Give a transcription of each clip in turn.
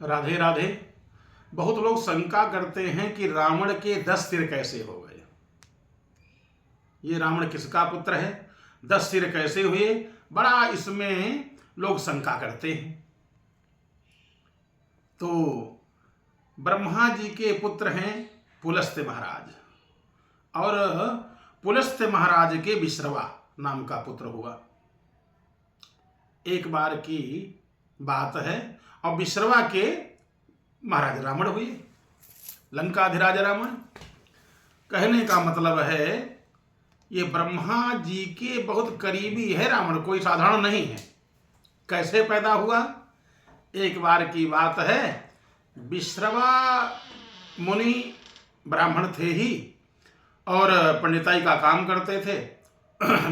राधे राधे। बहुत लोग शंका करते हैं कि रावण के 10 सिर कैसे हो गए। ये रावण किसका पुत्र है, 10 सिर कैसे हुए, बड़ा इसमें लोग शंका करते हैं। तो ब्रह्मा जी के पुत्र हैं पुलस्त्य महाराज, और पुलस्त्य महाराज के विश्रवा नाम का पुत्र हुआ। एक बार की बात है, और विश्रवा के महाराज रावण हुए, लंकाधिराज रावण। कहने का मतलब है ये ब्रह्मा जी के बहुत करीबी है रावण, कोई साधारण नहीं है। कैसे पैदा हुआ? एक बार की बात है, विश्रवा मुनि ब्राह्मण थे ही और पंडिताई का काम करते थे।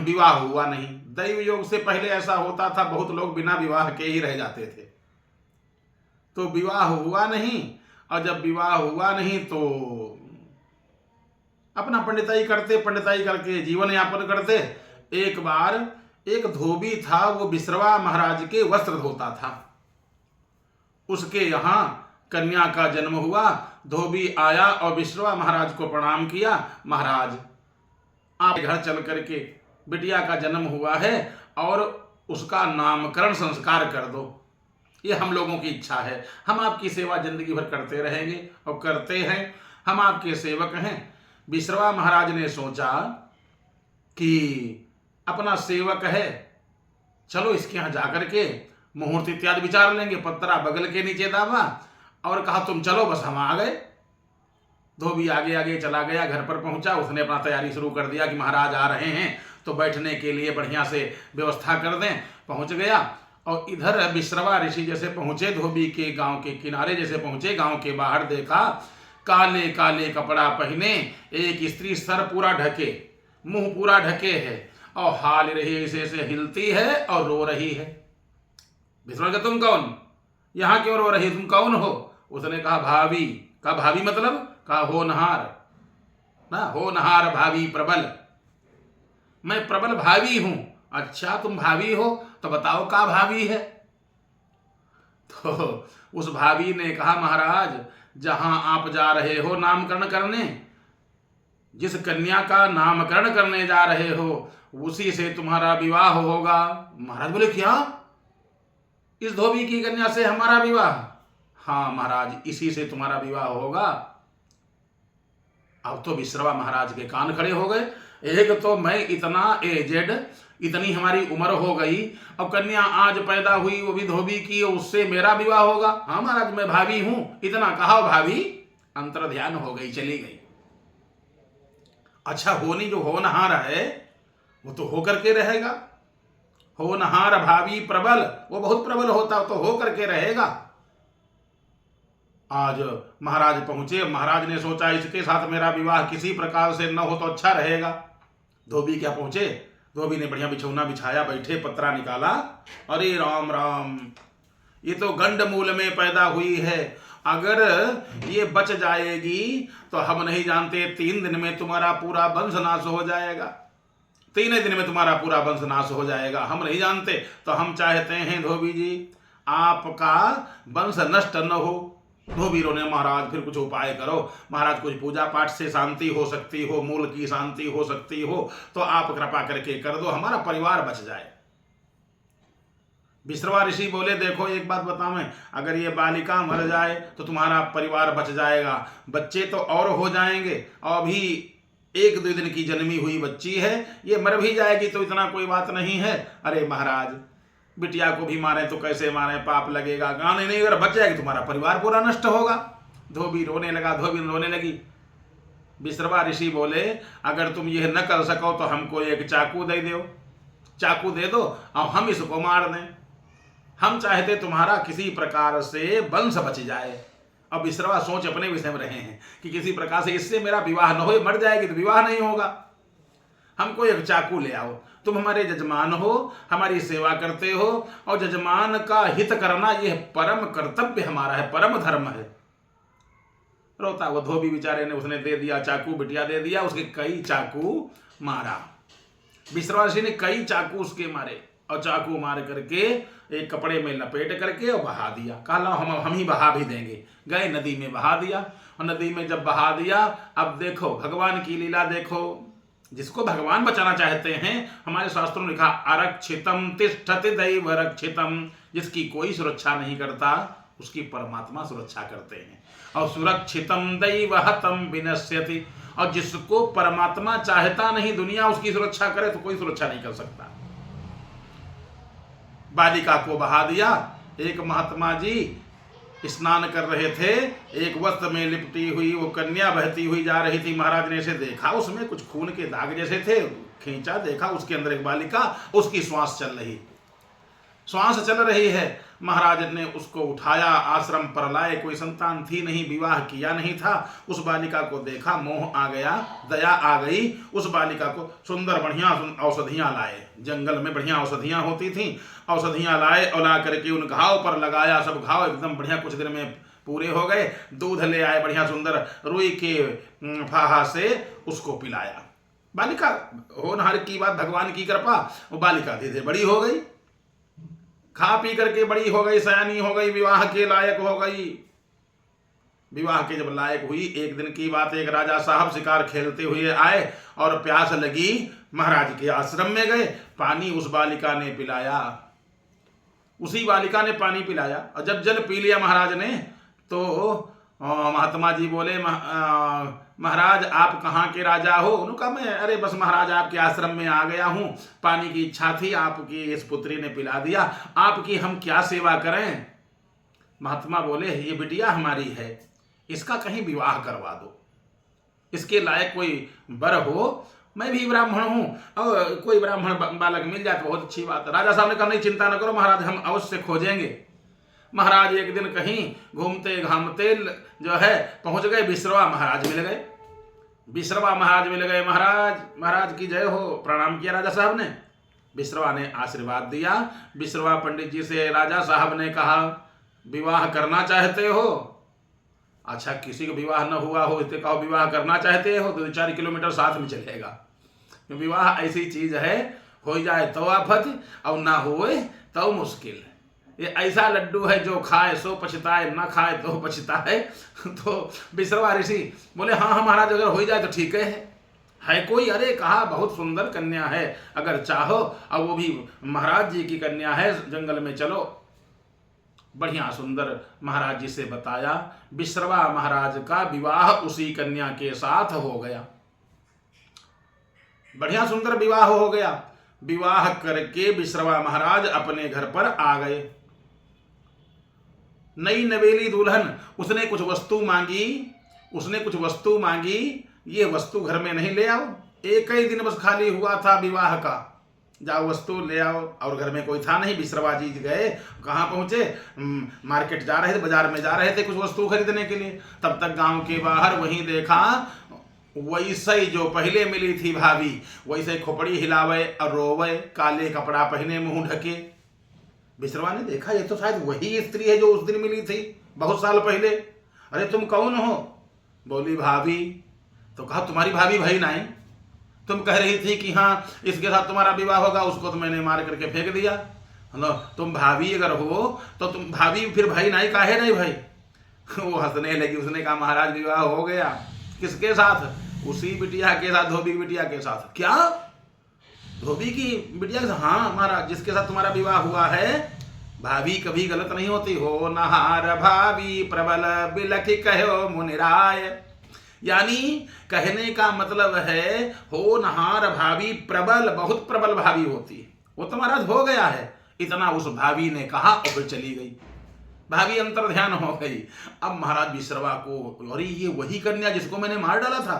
विवाह हुआ नहीं। दैव योग से पहले ऐसा होता था, बहुत लोग बिना विवाह के ही रह जाते थे। तो विवाह हुआ नहीं, और जब विवाह हुआ नहीं तो अपना पंडिताई करते, पंडिताई करके जीवन यापन करते। एक बार एक धोबी था, वो विश्रवा महाराज के वस्त्र धोता था। उसके यहाँ कन्या का जन्म हुआ। धोबी आया और विश्रवा महाराज को प्रणाम किया। महाराज, आप घर चल करके बिटिया का जन्म हुआ है और उसका नामकरण संस्कार कर दो, ये हम लोगों की इच्छा है। हम आपकी सेवा जिंदगी भर करते रहेंगे और करते हैं, हम आपके सेवक हैं। विश्रवा महाराज ने सोचा कि अपना सेवक है, चलो इसके यहाँ जाकर के मुहूर्त इत्यादि विचार लेंगे। पत्रा बगल के नीचे दाबा और कहा तुम चलो, बस हम आ गए। धोबी आगे आगे चला गया, घर पर पहुंचा। उसने अपना तैयारी शुरू कर दिया कि महाराज आ रहे हैं तो बैठने के लिए बढ़िया से व्यवस्था कर दें। पहुंच गया, और इधर विश्रवा ऋषि जैसे पहुंचे, धोबी के गांव के किनारे जैसे पहुंचे, गांव के बाहर देखा काले काले कपड़ा पहने एक स्त्री, सर पूरा ढके, मुंह पूरा ढके है, और हाल रही ऐसे ऐसे हिलती है और रो रही है। विश्रवा का तुम कौन, यहां क्यों रो रही, तुम कौन हो? उसने कहा भाभी। कहा भाभी मतलब? कहा होनहार ना, होनहार भाभी प्रबल, मैं प्रबल भावी हूं। अच्छा तुम भावी हो, तो बताओ का भावी है? तो उस भावी ने कहा महाराज, जहां आप जा रहे हो नामकरण करने, जिस कन्या का नामकरण करने जा रहे हो उसी से तुम्हारा विवाह होगा। महाराज बोले क्या, इस धोबी की कन्या से हमारा विवाह? हाँ महाराज, इसी से तुम्हारा विवाह होगा। अब तो विश्रवा महाराज के कान खड़े हो गए। एक तो मैं इतना एजेड, इतनी हमारी उम्र हो गई, और कन्या आज पैदा हुई वो भी धोबी की, उससे मेरा विवाह होगा? हाँ महाराज मैं भाभी हूं। इतना कहा, भाभी अंतर ध्यान हो गई, चली गई। अच्छा होनी जो होनहार है वो तो हो करके रहेगा। होनहार भावी प्रबल, वो बहुत प्रबल होता तो हो करके रहेगा। आज महाराज पहुंचे। महाराज ने सोचा इसके साथ मेरा विवाह किसी प्रकार से न हो तो अच्छा रहेगा। धोबी क्या पहुंचे, धोबी ने बढ़िया बिछौना बिछाया, बैठे, पत्रा निकाला। अरे राम राम, ये तो गंड मूल में पैदा हुई है, अगर ये बच जाएगी तो हम नहीं जानते 3 दिन में तुम्हारा पूरा वंश नाश हो जाएगा। 3 दिन में तुम्हारा पूरा वंश नाश हो जाएगा, हम नहीं जानते। तो हम चाहते हैं धोबी जी आपका वंश नष्ट न हो। धोबी ने महाराज फिर कुछ उपाय करो, महाराज कुछ पूजा पाठ से शांति हो सकती हो, मूल की शांति हो सकती हो तो आप कृपा करके कर दो, हमारा परिवार बच जाए। विश्रवा ऋषि बोले देखो एक बात बताऊं मैं, अगर ये बालिका मर जाए तो तुम्हारा परिवार बच जाएगा, बच्चे तो और हो जाएंगे, और भी 1-2 दिन की जन्मी हुई बच्ची है, ये मर भी जाएगी तो इतना कोई बात नहीं है। अरे महाराज बिटिया को भी मारे तो कैसे मारे, पाप लगेगा। गाने नहीं, अगर बच जाएगी तुम्हारा परिवार पूरा नष्ट होगा। धोबी रोने लगा, धोबी रोने लगी। विश्रवा ऋषि बोले अगर तुम यह न कर सको तो हमको एक चाकू दे दो, चाकू दे दो और हम इसको मार दें। हम चाहते तुम्हारा किसी प्रकार से वंश बच जाए। अब विश्रवा सोच अपने विषय में रहे हैं कि किसी प्रकार से इससे मेरा विवाह न हो, मर जाएगी तो विवाह नहीं होगा, हमको एक चाकू ले आओ। तुम हमारे जजमान हो, हमारी सेवा करते हो, और जजमान का हित करना यह परम कर्तव्य हमारा है, परम धर्म है। रोता वो धोबी बेचारे ने, उसने दे दिया चाकू, बिटिया दे दिया, उसके कई चाकू मारा। विश्रवा ऋषि ने कई चाकू उसके मारे। और चाकू मार करके एक कपड़े में लपेट करके और बहा दिया। कहा लो हम ही बहा भी देंगे। गए नदी में बहा दिया, और नदी में जब बहा दिया, अब देखो भगवान की लीला देखो। जिसको भगवान बचाना चाहते हैं, हमारे शास्त्रों में लिखा आरक्षितम तिष्ठति दैव रक्षितम, जिसकी कोई सुरक्षा नहीं करता उसकी परमात्मा सुरक्षा करते हैं। और सुरक्षितम दैव हतम विनश्यति, और जिसको परमात्मा चाहता नहीं दुनिया उसकी सुरक्षा करे तो कोई सुरक्षा नहीं कर सकता। बालिका को बहा दिया। एक महात्मा जी स्नान कर रहे थे, एक वस्त्र में लिपटी हुई वो कन्या बहती हुई जा रही थी। महाराज ने इसे देखा, उसमें कुछ खून के दाग जैसे थे, खींचा, देखा उसके अंदर एक बालिका, उसकी श्वास चल रही है। महाराज ने उसको उठाया, आश्रम पर लाए, कोई संतान थी नहीं, विवाह किया नहीं था। उस बालिका को देखा, मोह आ गया, दया आ गई। उस बालिका को सुंदर बढ़िया औषधियां लाए, जंगल में बढ़िया औषधियां होती थी, औषधियां लाए और ला करके उन घाव पर लगाया। सब घाव एकदम बढ़िया कुछ दिन में पूरे हो गए। दूध ले आए बढ़िया सुंदर, रुई के फाहा से उसको पिलाया। बालिका होनहार की बात, भगवान की कृपा, वो बालिका धीरे धीरे बड़ी हो गई, खा पी करके बड़ी हो गई, सयानी हो गई, विवाह के लायक हो गई। विवाह के जब लायक हुई, एक दिन की बात, एक राजा साहब शिकार खेलते हुए आए और प्यास लगी, महाराज के आश्रम में गए, पानी उस बालिका ने पिलाया, उसी बालिका ने पानी पिलाया। और जब जल पी लिया महाराज ने, तो महात्मा जी बोले, महाराज आप कहाँ के राजा हो? उन्होंने कहा मैं, अरे बस महाराज आपके आश्रम में आ गया हूँ, पानी की इच्छा थी, आपकी इस पुत्री ने पिला दिया, आपकी हम क्या सेवा करें? महात्मा बोले ये बिटिया हमारी है, इसका कहीं विवाह करवा दो, इसके लायक कोई वर हो, मैं भी ब्राह्मण हूँ, और कोई ब्राह्मण बालक मिल जाए तो बहुत अच्छी बात है। राजा साहब ने कहा नहीं चिंता न करो महाराज, हम अवश्य खोजेंगे। महाराज एक दिन कहीं घूमते घामते जो है पहुंच गए, बिसरवा महाराज मिल गए। बिसरवा महाराज मिल गए, महाराज की जय हो, प्रणाम किया राजा साहब ने। बिसरवा ने आशीर्वाद दिया। बिसरवा पंडित जी से राजा साहब ने कहा विवाह करना चाहते हो? अच्छा, किसी का विवाह न हुआ हो इससे कहो विवाह करना चाहते हो, 2-4 किलोमीटर साथ में चलेगा। विवाह ऐसी चीज है, हो जाए तो आफत और ना होए तो मुश्किल। ये ऐसा लड्डू है जो खाए सो पछताए, ना खाए तो पछताए। तो बिसरवा ऋषि बोले हाँ महाराज, अगर हो जाए तो ठीक है कोई? अरे कहा बहुत सुंदर कन्या है, अगर चाहो, और वो भी महाराज जी की कन्या है, जंगल में चलो। बढ़िया सुंदर महाराज जी से बताया। बिसरवा महाराज का विवाह उसी कन्या के साथ हो गया, बढ़िया सुंदर विवाह हो गया। विवाह करके बिसरवा महाराज अपने घर पर आ गए। नई नवेली दुल्हन, उसने कुछ वस्तु मांगी, ये वस्तु घर में नहीं ले आओ, एक ही दिन बस खाली हुआ था विवाह का, जाओ वस्तु ले आओ। और घर में कोई था नहीं। बिसरवा जी गए, कहाँ पहुंचे? मार्केट जा रहे थे, बाजार में जा रहे थे कुछ वस्तु खरीदने के लिए। तब तक गांव के बाहर वहीं देखा, वैसे ही जो पहले मिली थी भाभी, वैसे खोपड़ी हिलावे और रोवे, काले कपड़ा पहने, मुंह ढके। बिसरवा ने देखा ये तो शायद वही स्त्री है जो उस दिन मिली थी बहुत साल पहले। अरे तुम कौन हो? बोली भाभी। तो कहा तुम्हारी भाभी भाई नहीं, तुम कह रही थी कि हाँ इसके साथ तुम्हारा विवाह होगा, उसको तो मैंने मार करके फेंक दिया। तुम भाभी अगर हो तो तुम भाभी फिर भाई नहीं, काहे नहीं भाई? वो हंसने लगी। उसने कहा महाराज विवाह हो गया। किसके साथ? उसी बिटिया के साथ, धोबी की बिटिया के साथ। क्या? धोबी की बिटिया के साथ? हाँ महाराज, जिसके साथ तुम्हारा विवाह हुआ है। भाभी कभी गलत नहीं होती। हो नहार भाभी प्रबल बिलखि कहो मुनिराय, यानी कहने का मतलब है हो नहार भाभी प्रबल, बहुत प्रबल भाभी होती है, वो तो महाराज हो गया है। इतना उस भाभी ने कहा और फिर चली गई। भाभी अंतर ध्यान हो गई। अब महाराज बिसरवा को, अरे ये वही कन्या जिसको मैंने मार डाला था।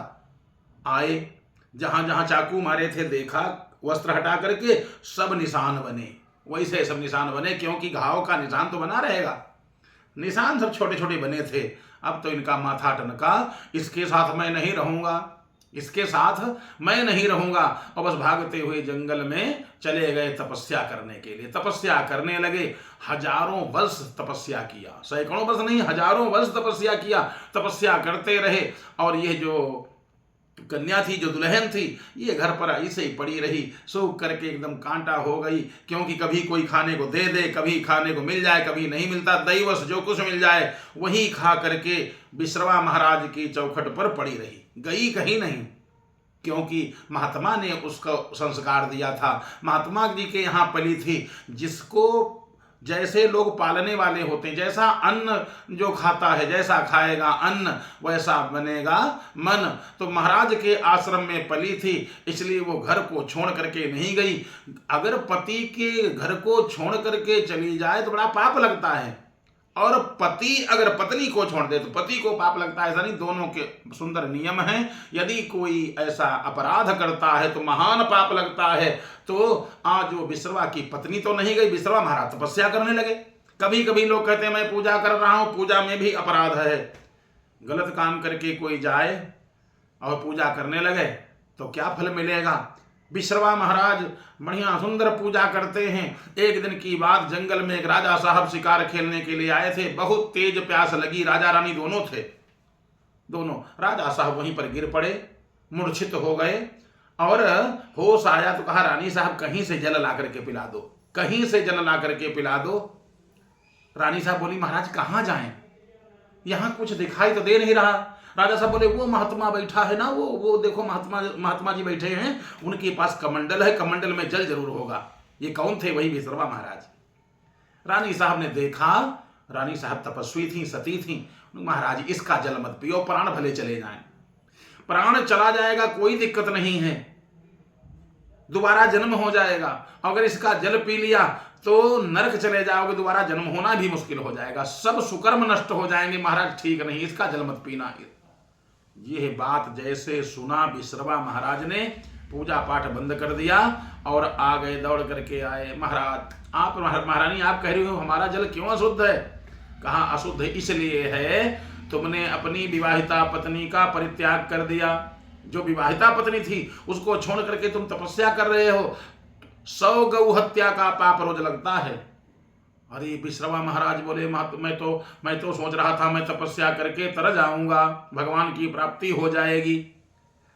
आए, जहां जहां चाकू मारे थे देखा, वस्त्र हटा करके सब निशान बने, वैसे सब निशान बने, क्योंकि घाव का निशान तो बना रहेगा। निशान सब छोटे छोटे बने थे। अब तो इनका माथा टनका, इसके साथ मैं नहीं रहूंगा, इसके साथ मैं नहीं रहूंगा। और बस भागते हुए जंगल में चले गए तपस्या करने के लिए। तपस्या करने लगे, हजारों वर्ष तपस्या किया, सैकड़ों वर्ष नहीं, हजारों वर्ष तपस्या किया। तपस्या करते रहे। और ये जो कन्या थी, जो दुल्हन थी, ये घर पर ऐसे ही पड़ी रही, सूख करके एकदम कांटा हो गई। क्योंकि कभी कोई खाने को दे दे, कभी खाने को मिल जाए, कभी नहीं मिलता, दैवश जो कुछ मिल जाए वही खा करके बिश्रवा महाराज की चौखट पर पड़ी रही, गई कहीं नहीं। क्योंकि महात्मा ने उसका संस्कार दिया था, महात्मा जी के यहाँ पली थी। जिसको जैसे लोग पालने वाले होते हैं, जैसा अन्न जो खाता है, जैसा खाएगा अन्न वैसा बनेगा मन। तो महाराज के आश्रम में पली थी, इसलिए वो घर को छोड़ करके नहीं गई। अगर पति के घर को छोड़ करके चली जाए तो बड़ा पाप लगता है, और पति अगर पत्नी को छोड़ दे तो पति को पाप लगता है। ऐसा नहीं, दोनों के सुंदर नियम हैं। यदि कोई ऐसा अपराध करता है तो महान पाप लगता है। तो आज जो बिश्रवा की पत्नी तो नहीं गई, बिश्रवा महाराज तपस्या करने लगे। कभी कभी लोग कहते हैं मैं पूजा कर रहा हूं, पूजा में भी अपराध है। गलत काम करके कोई जाए और पूजा करने लगे तो क्या फल मिलेगा। बिश्रवा महाराज बढ़िया सुंदर पूजा करते हैं। एक दिन की बात, जंगल में एक राजा साहब शिकार खेलने के लिए आए थे। बहुत तेज प्यास लगी, राजा रानी दोनों थे। दोनों राजा साहब वहीं पर गिर पड़े, मूर्छित हो गए, और होश आया तो कहा रानी साहब कहीं से जल ला करके पिला दो, कहीं से जल ला करके पिला दो। रानी साहब बोली महाराज कहाँ जाएं, यहां कुछ दिखाई तो दे नहीं रहा। राजा साहब बोले वो महात्मा बैठा है ना, वो देखो महात्मा जी बैठे हैं, उनके पास कमंडल है, कमंडल में जल जरूर होगा। ये कौन थे? वही बिश्रवा महाराज। रानी साहब ने देखा, रानी साहब तपस्वी थी, सती थी। महाराज इसका जल मत पियो, प्राण भले चले जाएं। प्राण चला जाएगा कोई दिक्कत नहीं है, दोबारा जन्म हो जाएगा। अगर इसका जल पी लिया तो नरक चले जाओगे, दोबारा जन्म होना भी मुश्किल हो जाएगा, सब सुकर्म नष्ट हो जाएंगे। महाराज ठीक नहीं, इसका जल मत पीना। यह बात जैसे सुना बिश्रवा महाराज ने पूजा पाठ बंद कर दिया और आ गए, दौड़ करके आए। महाराज आप, महारानी आप कह रही हो हमारा जल क्यों अशुद्ध है? कहा अशुद्ध इसलिए है तुमने अपनी विवाहिता पत्नी का परित्याग कर दिया। जो विवाहिता पत्नी थी उसको छोड़ करके तुम तपस्या कर रहे हो। 100 गौ हत्या का पाप रोज लगता है। अरे बिश्रवा महाराज बोले मैं तो सोच रहा था मैं तपस्या करके तर जाऊंगा, भगवान की प्राप्ति हो जाएगी।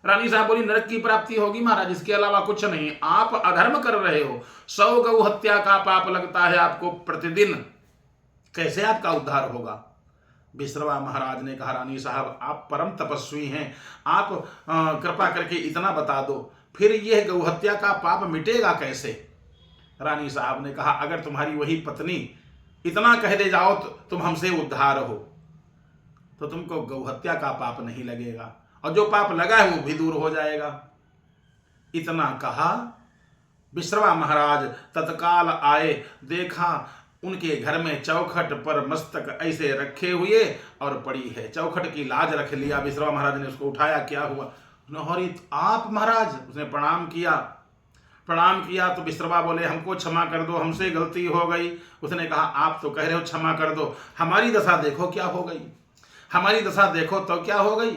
रानी साहब बोली नरक की प्राप्ति होगी महाराज, इसके अलावा कुछ नहीं। आप अधर्म कर रहे हो, 100 गौ हत्या का पाप लगता है आपको प्रतिदिन, कैसे आपका उद्धार होगा? बिश्रवा महाराज ने कहा रानी साहब आप परम तपस्वी हैं, आप कृपा करके इतना बता दो, फिर यह गौहत्या का पाप मिटेगा कैसे? रानी साहब ने कहा अगर तुम्हारी वही पत्नी इतना कह दे जाओ तो तुम हमसे उद्धार हो, तो तुमको गौहत्या का पाप नहीं लगेगा, और जो पाप लगा है वो भी दूर हो जाएगा। इतना कहा, बिश्रवा महाराज तत्काल आए, देखा उनके घर में चौखट पर मस्तक ऐसे रखे हुए और पड़ी है। चौखट की लाज रख लिया। बिश्रवा महाराज ने उसको उठाया, क्या हुआ? नौहरी आप महाराज? उसने प्रणाम किया। प्रणाम किया तो बिश्रवा बोले हमको क्षमा कर दो, हमसे गलती हो गई। उसने कहा आप तो कह रहे हो क्षमा कर दो, हमारी दशा देखो क्या हो गई, हमारी दशा देखो तो क्या हो गई।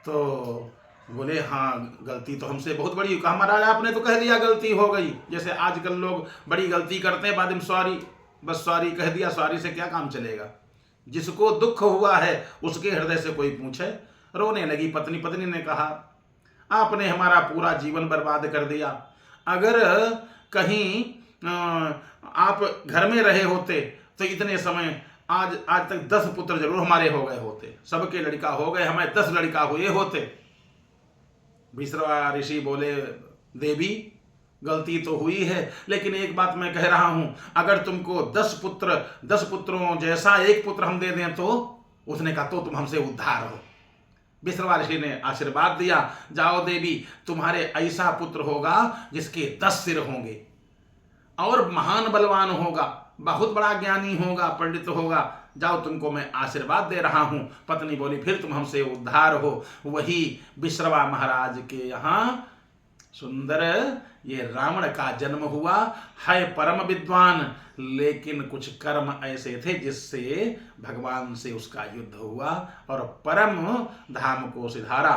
तो बोले हाँ गलती तो हमसे बहुत बड़ी। कहा महाराज आपने तो कह दिया गलती हो गई। जैसे आजकल लोग बड़ी गलती करते हैं, बाद में सॉरी, बस सॉरी कह दिया, सॉरी से क्या काम चलेगा। जिसको दुख हुआ है उसके हृदय से कोई पूछे। रोने लगी पत्नी। पत्नी ने कहा आपने हमारा पूरा जीवन बर्बाद कर दिया। अगर कहीं आप घर में रहे होते तो इतने समय आज तक 10 पुत्र जरूर हमारे हो गए होते, सबके लड़का हो गए, हमें 10 लड़का हुए होते। बिश्रवा ऋषि बोले देवी गलती तो हुई है, लेकिन एक बात मैं कह रहा हूं, अगर तुमको 10 पुत्रों जैसा एक पुत्र हम दे दें तो? उसने कहा तो तुम हमसे उद्धार हो। बिश्रवा ऋषि ने आशीर्वाद दिया, जाओ देवी तुम्हारे ऐसा पुत्र होगा जिसके 10 सिर होंगे और महान बलवान होगा, बहुत बड़ा ज्ञानी होगा, पंडित होगा, जाओ तुमको मैं आशीर्वाद दे रहा हूं। पत्नी बोली फिर तुम हमसे उद्धार हो। वही बिश्रवा महाराज के यहाँ सुंदर ये रावण का जन्म हुआ है। परम विद्वान, लेकिन कुछ कर्म ऐसे थे जिससे भगवान से उसका युद्ध हुआ और परम धाम को सिधारा।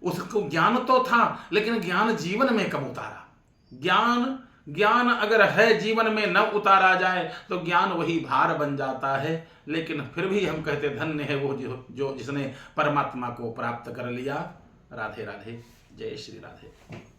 उसको ज्ञान तो था, लेकिन ज्ञान जीवन में कब उतारा? ज्ञान ज्ञान अगर है जीवन में न उतारा जाए तो ज्ञान वही भार बन जाता है। लेकिन फिर भी हम कहते धन्य है वो जो जिसने परमात्मा को प्राप्त कर लिया। राधे राधे। जय श्री राधे।